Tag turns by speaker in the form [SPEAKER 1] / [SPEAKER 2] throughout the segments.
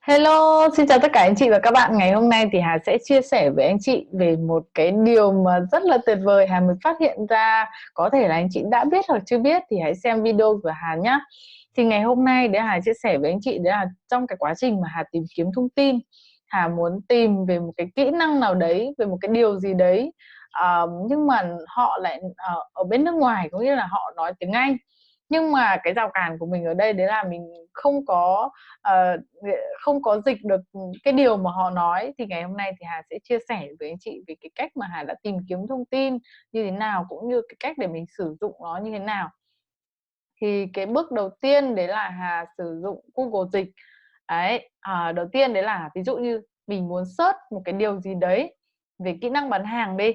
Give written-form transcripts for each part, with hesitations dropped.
[SPEAKER 1] Hello, xin chào tất cả anh chị và các bạn. Ngày hôm nay thì Hà sẽ chia sẻ với anh chị về một cái điều mà rất là tuyệt vời Hà mới phát hiện ra. Có thể là anh chị đã biết hoặc chưa biết thì hãy xem video của Hà nhé. Thì ngày hôm nay để Hà chia sẻ với anh chị đấy là trong cái quá trình mà Hà tìm kiếm thông tin, Hà muốn tìm về một cái kỹ năng nào đấy, về một cái điều gì đấy, nhưng mà họ lại ở bên nước ngoài, có nghĩa là họ nói tiếng Anh. Nhưng mà cái rào cản của mình ở đây đấy là mình ờ, không có dịch được cái điều mà họ nói. Thì ngày hôm nay thì Hà sẽ chia sẻ với anh chị về cái cách mà Hà đã tìm kiếm thông tin như thế nào, cũng như cái cách để mình sử dụng nó như thế nào. Thì cái bước đầu tiên đấy là Hà sử dụng Google Dịch. Đấy, đầu tiên đấy là ví dụ như mình muốn search một cái điều gì đấy về kỹ năng bán hàng đi,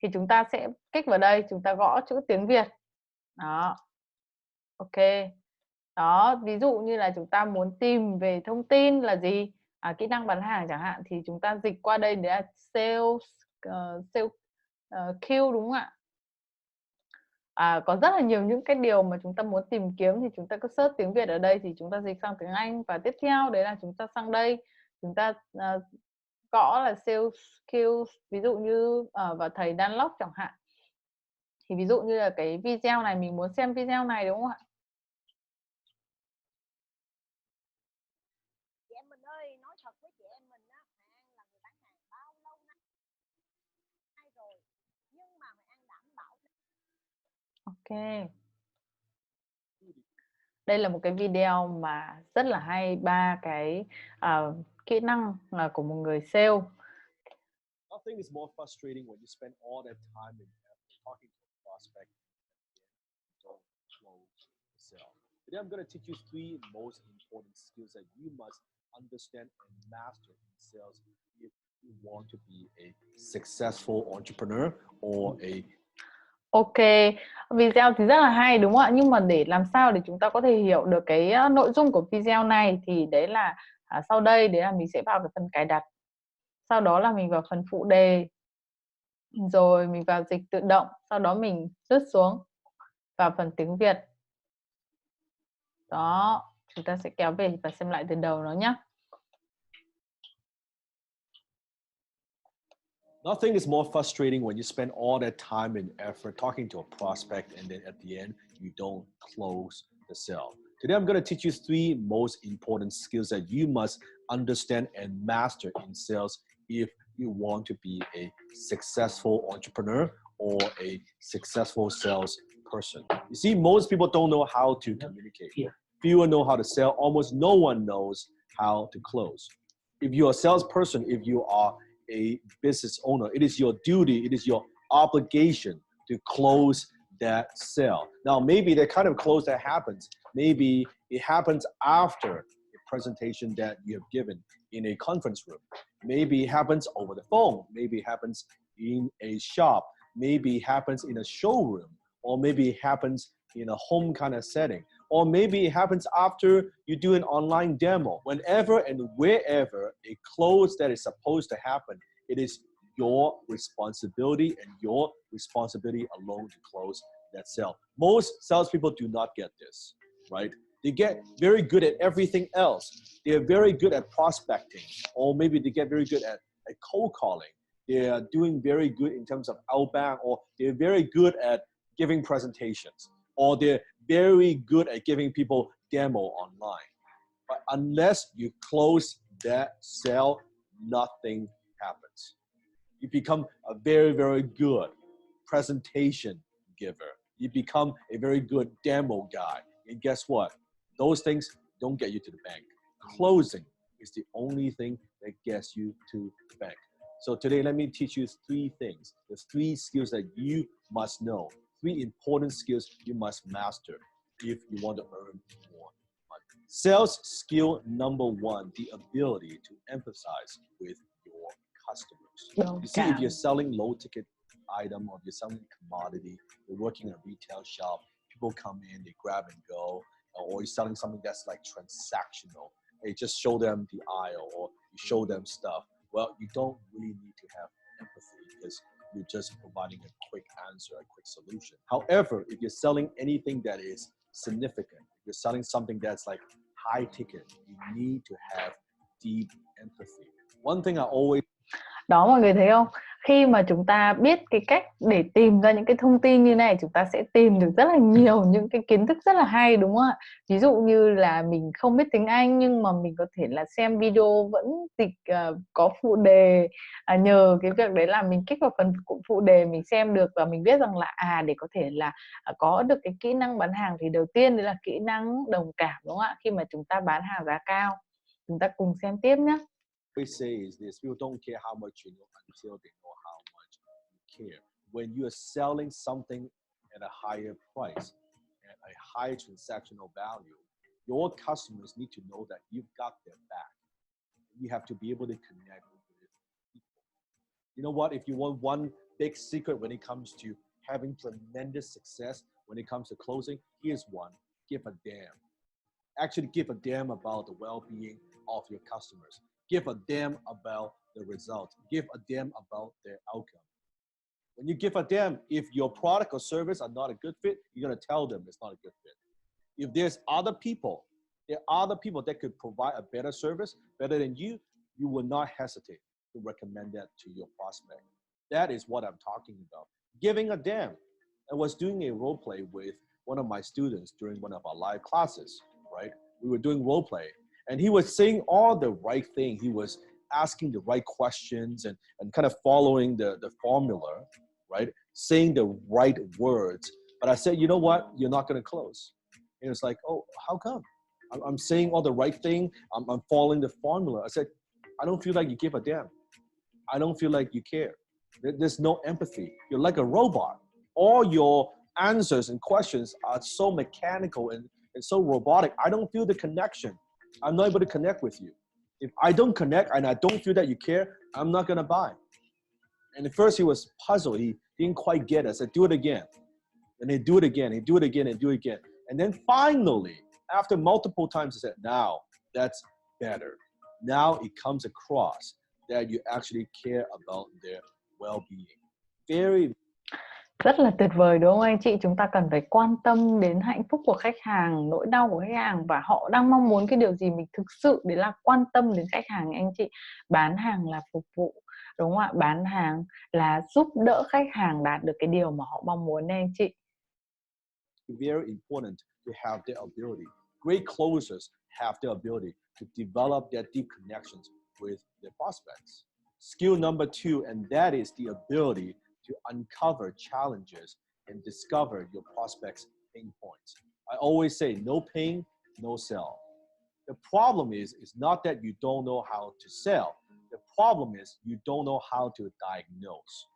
[SPEAKER 1] thì chúng ta sẽ kích vào đây, chúng ta gõ chữ tiếng Việt. Đó, ok. Đó, ví dụ như là chúng ta muốn tìm về thông tin là gì, kỹ năng bán hàng chẳng hạn, thì chúng ta dịch qua đây đấy là sales, sales Q, đúng không ạ? Có rất là nhiều những cái điều mà chúng ta muốn tìm kiếm thì chúng ta cứ search tiếng Việt ở đây, thì chúng ta dịch sang tiếng Anh, và tiếp theo đấy là chúng ta sang đây, chúng ta gõ là sales skills, ví dụ như và thầy Dan Lok chẳng hạn. Thì ví dụ như là cái video này mình muốn xem video này, đúng không ạ?
[SPEAKER 2] Chị em mình ơi, nói thật với chị em mình á, An là người bán hàng bao lâu nay rồi, nhưng mà An đảm bảo.
[SPEAKER 1] Ok. Đây là một cái video mà rất là hay, ba cái kỹ năng là của một người sale.
[SPEAKER 3] Nothing is more frustrating when you spend all that time and effort talking to a prospect and don't close the sale. Today I'm going to teach you three most important skills that you must understand and master in sales if you want to be a successful entrepreneur or a
[SPEAKER 1] Ok, video thì rất là hay, đúng không ạ? Nhưng mà để làm sao để chúng ta có thể hiểu được cái nội dung của video này thì đấy là sau đây đấy là mình sẽ vào cái phần cài đặt. Sau đó là mình vào phần phụ đề. Rồi mình vào dịch tự động, sau đó mình lướt xuống vào phần tiếng Việt. Đó, chúng ta sẽ kéo về và xem lại từ đầu nó nhé.
[SPEAKER 3] Nothing is more frustrating when you spend all that time and effort talking to a prospect and then at the end you don't close the sale. Today I'm going to teach you three most important skills that you must understand and master in sales if you want to be a successful entrepreneur or a successful sales person. You see, most people don't know how to communicate. Fewer know how to sell. Almost no one knows how to close. If you're a salesperson, if you are a business owner, it is your duty, it is your obligation to close that sale. Now, maybe the kind of close that happens, maybe it happens after a presentation that you have given in a conference room. Maybe it happens over the phone. Maybe it happens in a shop. Maybe it happens in a showroom. Or maybe it happens in a home kind of setting. Or maybe it happens after you do an online demo. Whenever and wherever a close that is supposed to happen, it is your responsibility and your responsibility alone to close that sale. Most salespeople do not get this, right? They get very good at everything else. They're very good at prospecting, or maybe they get very good at cold calling. They are doing very good in terms of outbound, or they're very good at giving presentations, or they're very good at giving people demo online. But unless you close that sale, nothing happens. You become a very, very good presentation giver. You become a very good demo guy. And guess what? Those things don't get you to the bank. Closing is the only thing that gets you to the bank. So today, let me teach you three things. There's three skills that you must know. Three important skills you must master if you want to earn more money. Sales skill number one, the ability to empathize with your customers. You see, if you're selling low ticket item or if you're selling commodity, you're working in a retail shop, people come in, they grab and go, or you're selling something that's like transactional. You just show them the aisle or you show them stuff. Well, you don't really need to have empathy because you're just providing a quick answer, a quick solution. However, if you're selling anything that is significant, if you're selling something that's like high ticket, you need to have deep empathy. One thing I always
[SPEAKER 1] Đó, mọi người thấy không? Khi mà chúng ta biết cái cách để tìm ra những cái thông tin như này, chúng ta sẽ tìm được rất là nhiều những cái kiến thức rất là hay, đúng không ạ? Ví dụ như là mình không biết tiếng Anh nhưng mà mình có thể là xem video vẫn dịch có phụ đề, nhờ cái việc đấy là mình kích vào phần phụ đề mình xem được và mình biết rằng là để có thể là có được cái kỹ năng bán hàng thì đầu tiên đấy là kỹ năng đồng cảm, đúng không ạ? Khi mà chúng ta bán hàng giá cao. Chúng ta cùng xem tiếp nhé.
[SPEAKER 3] say is this: people don't care how much you know until they know how much you care. When you are selling something at a higher price, at a higher transactional value, your customers need to know that you've got their back. You have to be able to connect with people. You know what? If you want one big secret when it comes to having tremendous success, when it comes to closing, here's one: give a damn. Actually, give a damn about the well-being of your customers. Give a damn about the results. Give a damn about their outcome. When you give a damn, if your product or service are not a good fit, you're going to tell them it's not a good fit. If there are other people that could provide a better service, better than you will not hesitate to recommend that to your prospect. That is what I'm talking about. Giving a damn. I was doing a role play with one of my students during one of our live classes, right? We were doing role play, and he was saying all the right thing. He was asking the right questions and kind of following the formula, right? Saying the right words. But I said, you know what? You're not going to close. And it's like, oh, how come? I'm saying all the right thing. I'm following the formula. I said, I don't feel like you give a damn. I don't feel like you care. There's no empathy. You're like a robot. All your answers and questions are so mechanical and so robotic. I don't feel the connection. I'm not able to connect with you. If I don't connect and I don't feel that you care, I'm not going to buy. And at first he was puzzled. He didn't quite get it. I said, do it again. And he'd do it again. He'd do it again and do it again. And then finally, after multiple times, he said, now that's better. Now it comes across that you actually care about their well-being. Very
[SPEAKER 1] Rất là tuyệt vời, đúng không anh chị? Chúng ta cần phải quan tâm đến hạnh phúc của khách hàng, nỗi đau của khách hàng và họ đang mong muốn cái điều gì, mình thực sự đấy là quan tâm đến khách hàng anh chị. Bán hàng là phục vụ, đúng không ạ? Bán hàng là giúp đỡ khách hàng đạt được cái điều mà họ mong muốn đấy anh chị.
[SPEAKER 3] very important to have their ability. Great closers have the ability to develop their deep connections with their prospects. Skill number 2, and that is the ability to uncover challenges and discover your prospects' pain points. I always say, no pain, no sell. The problem is not that you don't know how to sell. The problem is you don't know how to diagnose.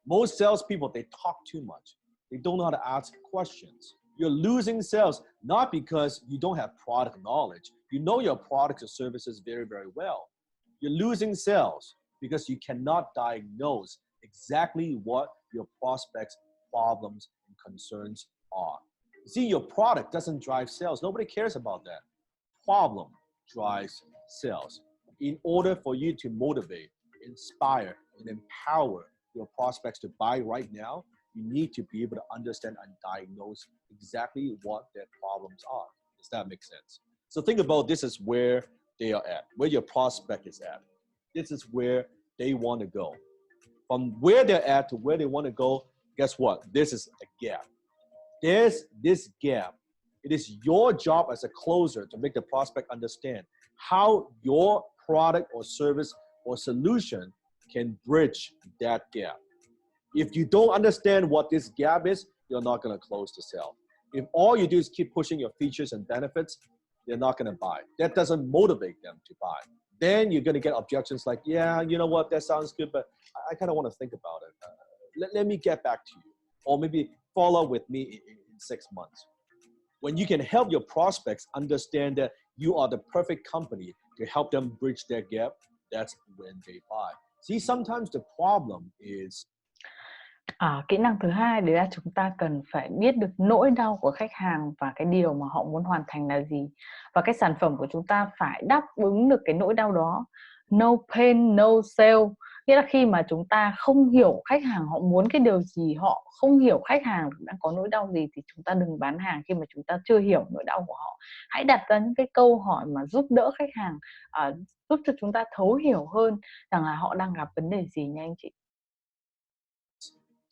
[SPEAKER 3] Most salespeople, they talk too much. They don't know how to ask questions. You're losing sales not because you don't have product knowledge. You know your products or services very, very well. You're losing sales because you cannot diagnose exactly what your prospects' problems and concerns are. See, your product doesn't drive sales. Nobody cares about that. Problem drives sales. In order for you to motivate, inspire, and empower your prospects to buy right now, you need to be able to understand and diagnose exactly what their problems are. Does that make sense? So think about this is where they are at, where your prospect is at. This is where they want to go. From where they're at to where they want to go, guess what? This is a gap. There's this gap. It is your job as a closer to make the prospect understand how your product or service or solution can bridge that gap. If you don't understand what this gap is, you're not going to close the sale. If all you do is keep pushing your features and benefits, they're not going to buy. That doesn't motivate them to buy. Then you're going to get objections like, yeah, you know what, that sounds good, but I kind of want to think about it. Let me get back to you. Or maybe follow with me in 6 months. When you can help your prospects understand that you are the perfect company to help them bridge their gap, that's when they buy. See, sometimes the problem is
[SPEAKER 1] Kỹ năng thứ hai đấy là chúng ta cần phải biết được nỗi đau của khách hàng và cái điều mà họ muốn hoàn thành là gì. Và cái sản phẩm của chúng ta phải đáp ứng được cái nỗi đau đó. No pain, no sale. Nghĩa là khi mà chúng ta không hiểu khách hàng họ muốn cái điều gì, họ không hiểu khách hàng đang có nỗi đau gì, thì chúng ta đừng bán hàng khi mà chúng ta chưa hiểu nỗi đau của họ. Hãy đặt ra những cái câu hỏi mà giúp đỡ khách hàng, giúp cho chúng ta thấu hiểu hơn rằng là họ đang gặp vấn đề gì nha anh chị.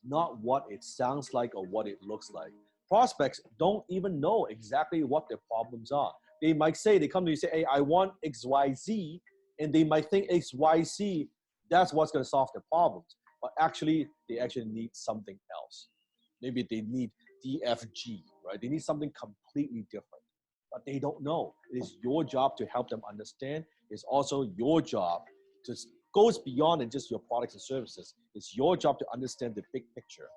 [SPEAKER 3] Not what it sounds like or what it looks like. Prospects don't even know exactly what their problems are. They might say, they come to you and say, hey, I want XYZ, and they might think XYZ, that's what's going to solve their problems. But actually, they actually need something else. Maybe they need DFG, right? They need something completely different, but they don't know. It is your job to help them understand. It's also your job to goes beyond than just your products and services. It's your job to understand the big picture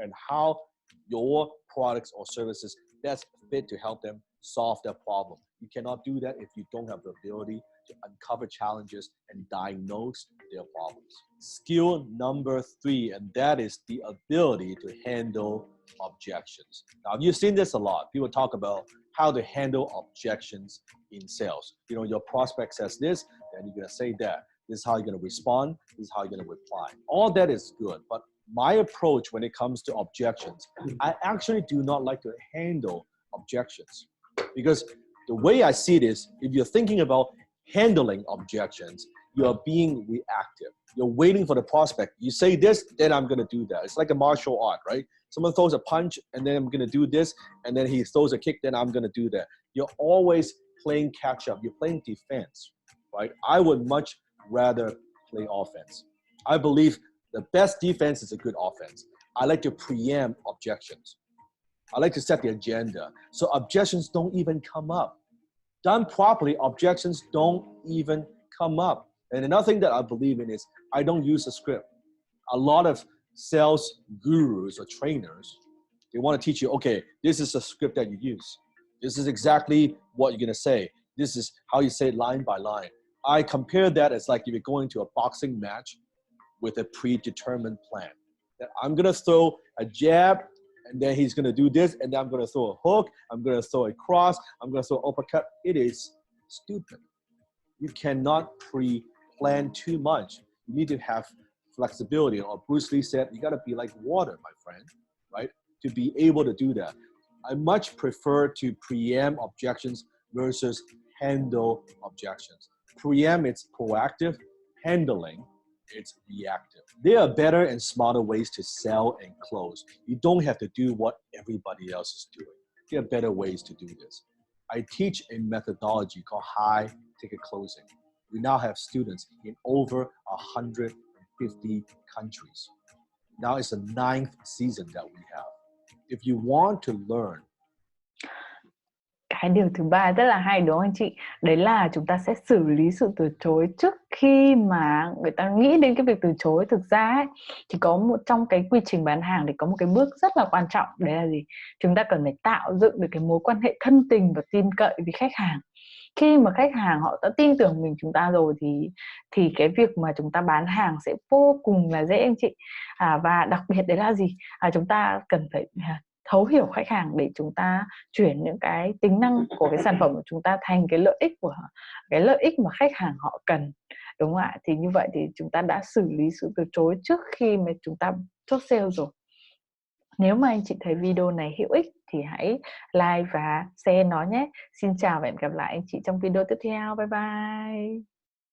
[SPEAKER 3] and how your products or services best fit to help them solve their problem. You cannot do that if you don't have the ability to uncover challenges and diagnose their problems. Skill number 3, and that is the ability to handle objections. Now, you've seen this a lot. People talk about how to handle objections in sales. You know, your prospect says this, then you're going to say that. This is how you're going to respond. This is how you're going to reply. All that is good. But my approach when it comes to objections, I actually do not like to handle objections. Because the way I see it is, if you're thinking about handling objections, you're being reactive. You're waiting for the prospect. You say this, then I'm going to do that. It's like a martial art, right? Someone throws a punch, and then I'm going to do this, and then he throws a kick, then I'm going to do that. You're always playing catch up. You're playing defense, right? I would much rather play offense. I believe the best defense is a good offense. I like to preempt objections. I like to set the agenda. So objections don't even come up. Done properly, objections don't even come up. And another thing that I believe in is I don't use a script. A lot of sales gurus or trainers, they want to teach you, okay, this is a script that you use. This is exactly what you're going to say. This is how you say it line by line. I compare that as like if you're going to a boxing match with a predetermined plan. That I'm going to throw a jab, and then he's going to do this, and then I'm going to throw a hook, I'm going to throw a cross, I'm going to throw an uppercut. It is stupid. You cannot pre-plan too much. You need to have flexibility. Or Bruce Lee said, you got to be like water, my friend, right? To be able to do that. I much prefer to preempt objections versus handle objections. Preempt, it's proactive. Handling, it's reactive. There are better and smarter ways to sell and close. You don't have to do what everybody else is doing. There are better ways to do this. I teach a methodology called high ticket closing. We now have students in over 150 countries. Now it's the 9th season that we have. If you want to learn,
[SPEAKER 1] cái điều thứ ba rất là hay đúng không anh chị? Đấy là chúng ta sẽ xử lý sự từ chối trước khi mà người ta nghĩ đến cái việc từ chối. Thực ra ấy, thì có một trong cái quy trình bán hàng thì có một cái bước rất là quan trọng. Đấy là gì? Chúng ta cần phải tạo dựng được cái mối quan hệ thân tình và tin cậy với khách hàng. Khi mà khách hàng họ đã tin tưởng mình chúng ta rồi thì cái việc mà chúng ta bán hàng sẽ vô cùng là dễ anh chị. Và đặc biệt đấy là gì? Chúng ta cần phải thấu hiểu khách hàng để chúng ta chuyển những cái tính năng của cái sản phẩm của chúng ta thành cái lợi ích mà khách hàng họ cần, đúng không ạ? Thì như vậy thì chúng ta đã xử lý sự từ chối trước khi mà chúng ta chốt sale rồi. Nếu mà anh chị thấy video này hữu ích thì hãy like và share nó nhé. Xin chào và hẹn gặp lại anh chị trong video tiếp theo. Bye bye.